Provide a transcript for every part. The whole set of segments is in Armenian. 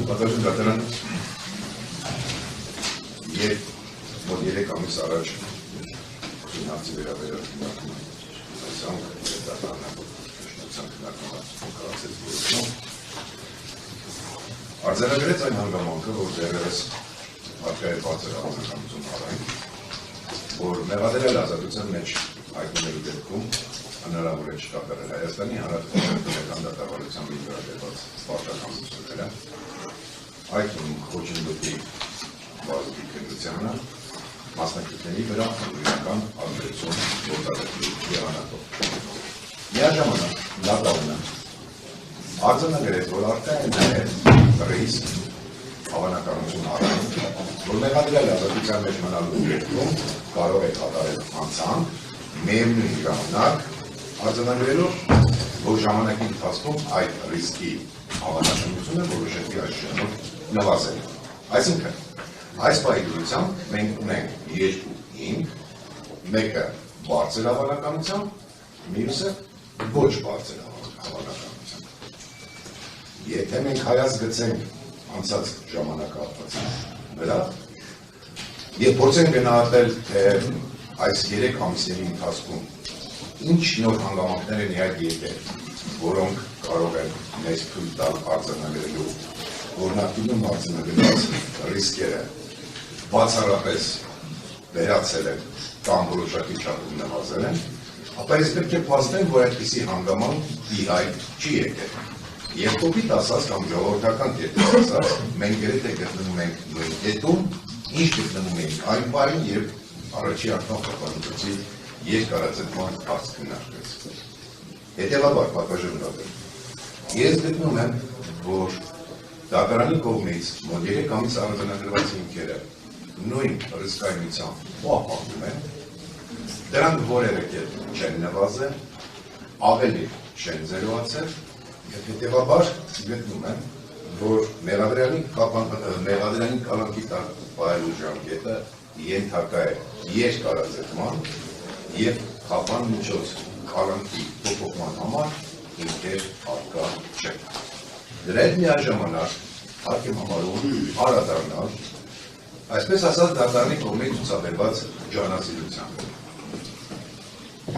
Պատասխան դատարան երբ մոտ 3 ամիս առաջ հարցի վերաբերյալ արձանագրեց այն հանգամանքը, որ դեռևս առկա է բարձր հավանականություն առայն, որ մեղադրյալ ազատության մեջ հայտնվելու դեպքում հնարավոր է չկատարել Հայաստանի Հանրապետության դատավարության վերաբերված սպարտական ուսումները, այդ խոչընդոտի բազուկի քննությանը, մասնակիցների վրա անձնական ազդեցություն գործադրելու եղանակով։ Միաժամանակ դատարանը արձանագրեց, որ առկա է նաև ռիսկ հավանականություն առայն, որ մեղադրյալ ազատության մեջ մնալու դեպքում կարող է կատարել անձանք միևնույն ժամանակ արձանագրելով, որ ժամանակի ընթացքում այդ ռիսկի հավանականությունը որոշակի աշխարհով նվազել է։ Այսինքն, այս պայմանությամբ մենք ունենք երկու հիմք, մեկը բարձր հավանականությամբ, մյուսը ոչ բարձր հավանականությամբ։ Եթե մենք հայաց գցենք անցած ժամանակահատվածի վրա եւ փորձենք գնահատել, թե այս 3 ամիսների ընթացքում ինչ նոր հանգամանքներ են իհայտ եկել, որոնք կարող են մեզ թույլ տալ արձանագրելու օրինակում արձանագրված ռիսկերը բացառապես վերացել են կամ որոշակի չափում նվազել են, ապա ես պետք է փաստեմ, որ այդպիսի հանգամանք իհայտ չի եկել։ Եվ կոպիտ ասած կամ ժողովրդական կերպով ասած, մենք երեթե գտնվում ենք նույն կետում, ինչ գտնվում ենք այն բանին, երբ առաջի անգամ խորհրդի երկարաձգման հարց քննարկվեց։ Հետևաբար, պատվաժողովներ, ես գտնում եմ, որ դատարանի կողմից մոտ 3 ամիս արձանագրված հիմքերը նույն ռիսկայնությամբ պահպանվում են, դրանք որևէ կերպ չեն նվազել, ավելի չեն զերոացել, եւ հետևաբար գտնում եմ, որ մեղադրյալի կալանքի տակ պահելու ժամկետը ենթակա է երկարաձգման եւ խափան միջոց կալանքի փոփոխման համար ինքեր առկա չէ։ Դրա հետ միաժամանակ հարկ եմ համարում անդրադառնալ այսպես ասած դատարանի կողմից ցուցաբերված ջանասիրությամբ։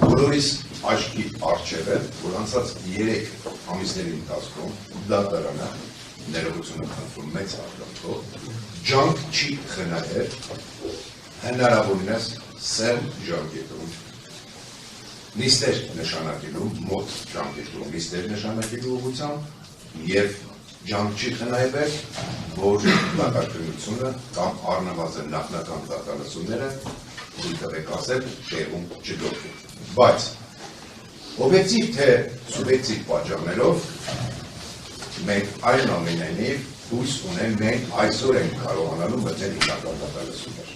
Բոլորիս աչքի առջև է, որ անցած 3 ամիսների ընթացքում դատարանը ներողություն խնդրում մեծ արտոնքով ջանք չի խնայել հնարավորինս սերմ ժամկետում նիստեր նշանակելու մոտ ժամկետում նիստեր նշանակելու ուղղությամբ եւ ջանք չի խնայվել, որ դատարկությունը կամ առնվազն նախնական դատալսումները թույլ տվեք ասել տեղում չգործեն։ Բայց օբյեկտիվ թե սուբյեկտիվ պատճառներով մենք այնուամենայնիվ հույս ունենք մենք այսօր ենք կարողանալու մտնել հիմնական դատալսումներ։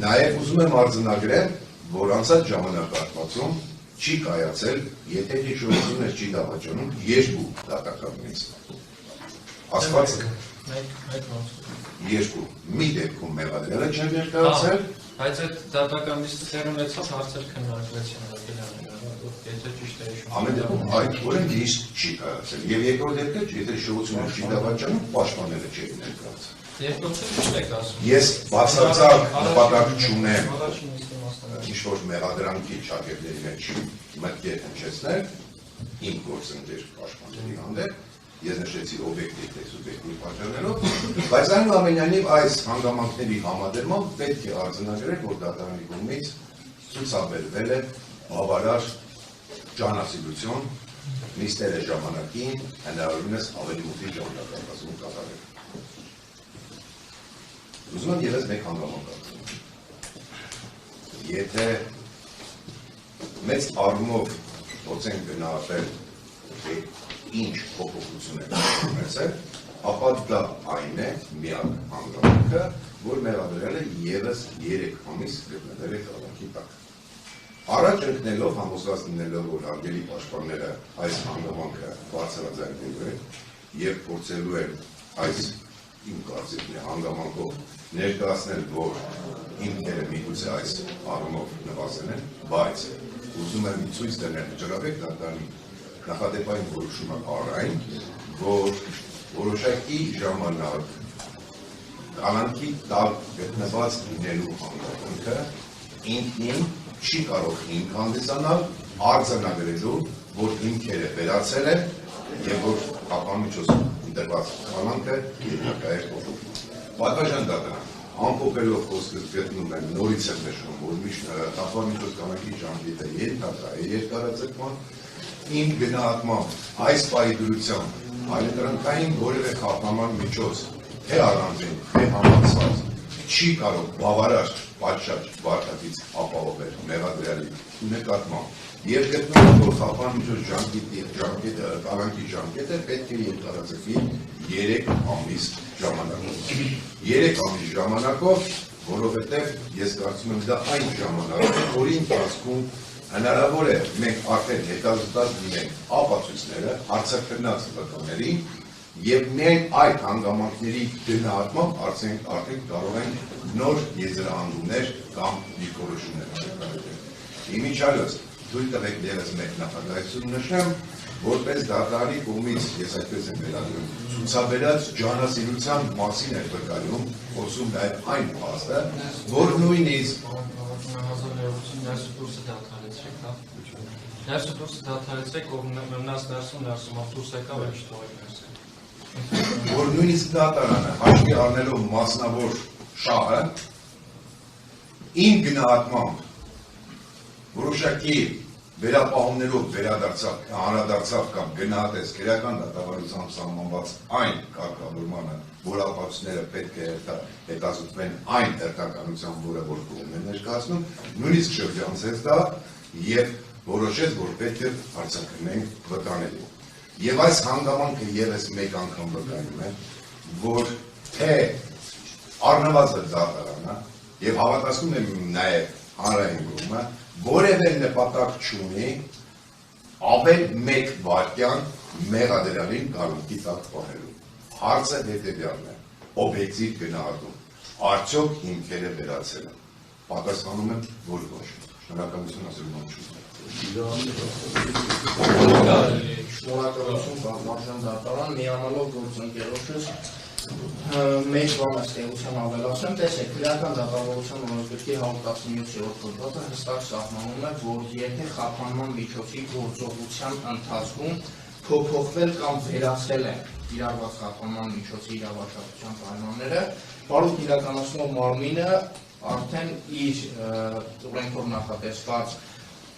Նաև ուզում եմ արձանագրել, որ անցած ժամանակահատվածում չի կայացել, եթե հիշողություններ չի դավաճանում երկու դատական նիստ։ Ասված երկու մի դեպքում մեղադրյալը չեն ներկայացել, բայց այդ դատական նիստը տեղ ունեցավ հարցեր քննարկվեցին, եթե ճիշտ է հիշում։ Ամեն դեպքում այդ օրենք նիստ չի կայացել, եւ երկրորդ դեպքը, եթե հիշողություններ չի դավաճանում, պաշտպանները չեն ներկայացել։ Երկրորդը ճիշտ եք ասում։ Ես բացարձակ նպատակ չունեմ ինչ-որ մեղադրանքի շակերտների մեջ մտքեր հնչեցնել, իմ գործընկեր պաշտպանների հանդեպ, ես նշեցի օբյեկտիվ թե սուբյեկտիվ պատճառներով, բայց այնուամենայնիվ այս հանգամանքների համադրմամբ պետք է արձանագրել, որ դատարանի կողմից ցուցաբերվել է բավարար ջանասիրություն, նիստերը ժամանակին հնարավորինս ավելի ուղիղ ժամանակահատվածում կատարել։ Ուզում եմ ևս մեկ հանգամանք ասել։ Եթե մեծ առումով փորձենք գնահատել, թե ինչ փոփոխություն է ունեցել, ապա դա այն է միակ հանգամանքը, որ մեղադրյալը ևս 3 ամիս գտնվել է կալանքի տակ։ Առաջ ընկնելով, համոզված լինելով, որ հարգելի պաշտպանները այս հանգամանքը բարձրաձայնելու են եւ փորձելու են այս իմ կարծիքն է հանգամանքով ներկայացնել, որ ինքները միգուցե այս առումով նվազեն են, բայց ուզում եմ ցույց տնել ջրավեկ դատարանի նախադեպային որոշումը առ այն, որ որոշ որոշակի ժամանակ կալանքի տակ գտնված լինելու հանգամանքը ինքնին չի կարող հիմք հանդիսանալ արձանագրելու, որ հիմքերը վերացել է եւ որ կապամիջոցով ընտրված կալանքը երկակայ է կողմ։ Պատվաժան դատարան ամփոփելով խոսքը գտնում են նորից եմ նշում, որ միշտ կապամիջոց կալանքի ժամկետը երկակայ է երկարաձգման իմ գնահատմամբ այս պահի դրությամբ այլընտրանքային որևէ խափանման միջոց թե առանձին, թե համակցված չի կարող բավարար պատշաճ վարկածից ապահովել մեղադրյալի նկատմամբ եւ գտնում եմ, որ խափան միջոց ժամկետը կալանքի ժամկետը պետք է երկարաձգվի 3 ամիս ժամանակով։ 3 ամիս ժամանակով, որովհետեւ ես կարծում եմ դա այն ժամանակն է, որի ընթացքում հնարավոր է մենք արդեն հետազոտած լինենք ապացույցները հարցաքննած տվյալների եւ մենք այդ հանգամանքների գնահատմամբ արդեն կարող ենք նոր եզրահանգումներ կամ դիրքորոշումներ կայացնել։ Իմիջիալոց թույլ տվեք դերս մեկ նախագահություն նշեմ, որպես դատարանի կողմից ես այդպես եմ վերագրում, ցուցաբերած ջանասիրության մասին է վկայում, խոսում նաև այն փաստը, որ նույնիսկ ներսը դուրսը դադարեցրեք, ով մնաց ներսում դուրս եկավ եւ չթողեք ներսը։ Որ նույնիսկ դատարանը հաշվի առնելով մասնավոր շահը իմ գնահատմամբ որոշակի վերապահումներով անդրադարձավ կամ գնահատեց քրեական դատավարությամբ սահմանված այն կարգավորմանը, որ ապացույցները պետք է հետազոտվեն այն հերթականությամբ, որը որ կողմն է ներկայացնում, նույնիսկ շրջանցեց դա եւ որոշեց, որ պետք է հարցաքննենք վտանելու։ Եվ այս հանգամանքը եւս մեկ անգամ վկայում է, որ թե առնվազն դատարանը եւ հավատացնում եմ նաեւ հանրային կողմը որևէ նպատակ չունի ավել մեկ վայրկյան մեղադրյալին կալանքի տակ պահելու։ Հարցը հետեւյալն է, օբյեկտիվ գնահատում, արդյոք հիմքերը վերացել են։ Պատասխանում եմ, որ ոչ։ Շնորհակալություն ասելու Շնորհակալություն Պատվարժան դատարան, միանալով գործընկերոջս մեծ բան ստեղծության ավելացնեմ, տեսեք, քրեական դատավարության օրենսգրքի 117-րդ հոդվածը հստակ սահմանում է, որ եթե խափանման միջոցի գործողության ընթացքում փոփոխվել կամ վերացել են կիրառված խափանման միջոցի իրավաչափության պայմանները, բարոյական իրականացնող մարմինը արդեն իր օրենքով նախատեսված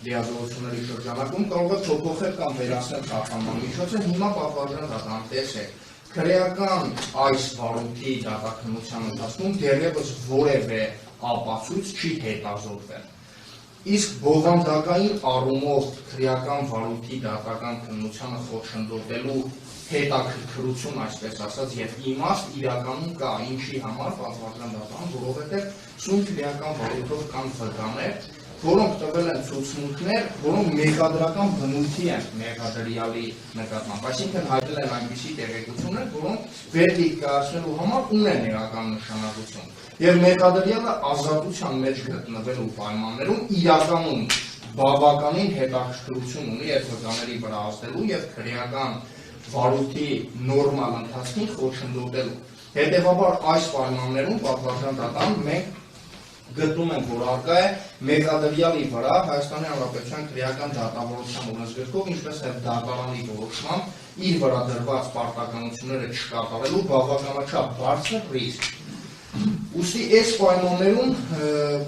լիազորությունների շրջանակում կարող է փոփոխել կամ վերացնել խափանման միջոցը, հիմա պատվարժան դատարան տեսեք, քրեական այս վարույթի դատաքննության ընթացքում դեռևս որևէ ապացույց չի հետազոտվել։ Իսկ բովանդակային առումով քրեական վարույթի դատական քննությանը խոչընդոտելու հետաքրքրություն, այսպես ասած, եւ իմաստ իրականում կա, ինչի համար պատվարժան դատարան, որովհետեւ սույն քրեական վարույթով կան վկաներ, որոնք տվել են ցուցմունքներ, որոնք մեղադրական բնույթի են մեղադրյալի նկատմամբ, այսինքն հայտնել են այնպիսի տեղեկություններ, որոնք վերդիկտ կայացնելու համար ունեն իրական նշանակություն։ Եվ մեղադրյալը ազատության մեջ գտնվելու պայմաններում իրականում բավականին հետաքրքրություն ունի այդ վկաների վրա ազդելու եւ քրեական վարույթի նորմալ ընթացքին խոչընդոտելու։ Հետևաբար այս պայմաններում պատվարժան դատարան մենք գտնում ենք, որ առկա է մեղադրյալի վրա Հայաստանի Հանրապետության քրեական դատավարության օրենսգրքով, ինչպես նաև դատարանի որոշմամբ իր վրա դրված պարտականությունները չկատարելու բավականաչափ բարձր ռիսկ։ Ուստի այս պայմաններում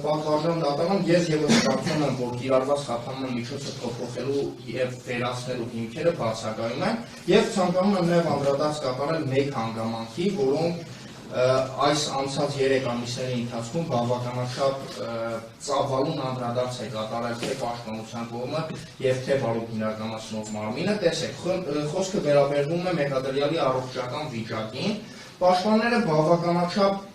պատվարժան դատարան ես եւս կարծում եմ, որ կիրառված խափանման միջոցը փոփոխելու եւ վերացնելու հիմքերը բացակայում են եւ ցանկանում եմ նաեւ անդրադարձ կատարել մեկ հանգամանքի, որոնք այս անցած 3 ամիսների ընթացքում բավականաչափ ծավալուն անդրադարձ է կատարել թե պաշտպանության կողմը եւ թե բարոյական իրականացնող մարմինը։ Տեսեք, խոսքը վերաբերվում է մեղադրյալի առողջական վիճակին։ Պաշտպանները բավականաչափ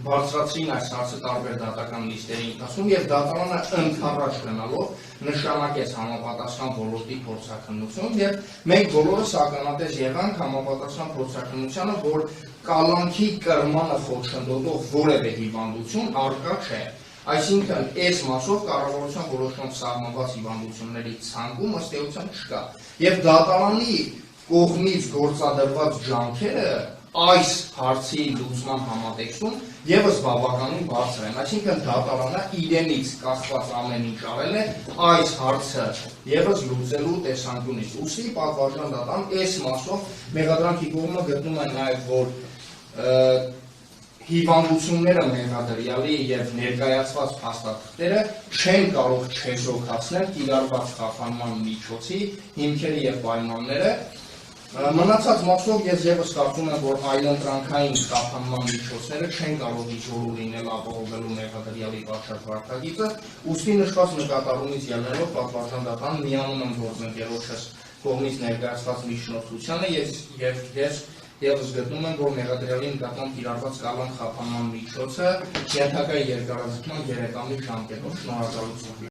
բարձրացրին այս հարցը տարբեր դատական նիստերի ընթացքում եւ դատարանը ընդառաջ գնալով նշանակեց համապատասխան ոլորտի փորձաքննություն եւ մենք բոլորս ականատես եղանք համապատասխան փորձաքննությանը, որ կալանքի կրմանը խոչընդոտող որևէ հիվանդություն առկա չէ։ Այսինքն այս մասով կառավարության որոշմամբ սահմանված հիվանդությունների ցանկում ըստ էության չկա։ Եվ դատարանի կողմից գործադրված ջանքերը այս հարցի լուծման համատեքստում եւս բավականին բարձր են, այսինքն դատարանը իրենից կախված ամեն ինչ արել է այս հարցը եւս լուծելու տեսանկյունից։ Ուստի պատվարժան դատարան այս մասով մեղադրանքի կողմը գտնում է նաեւ, որ հիվանդությունները մեղադրյալի եւ ներկայացված փաստաթղթերը չեն կարող չեզոքացնել կիրառված խափանման միջոցի հիմքերը եւ պայմանները։ Մնացած մասով ես եւս կարծում եմ, որ այլընտրանքային խափանման միջոցները չեն կարող իզոլու լինել ապահովելու մեղադրյալի վարչած վարքագիծը, ուստի նշված նկատառումից ելնելով պատվարժան դատարան միանում եմ գործընկերոջս կողմից ներկայացված միջնորդությանը եւ ես եւս գտնում եմ, որ մեղադրյալի նկատմամբ կիրառված կալան խափանման միջոցը ենթակա երկարաձգման 3 ամիս ժամկետով։ Շնորհակալություն։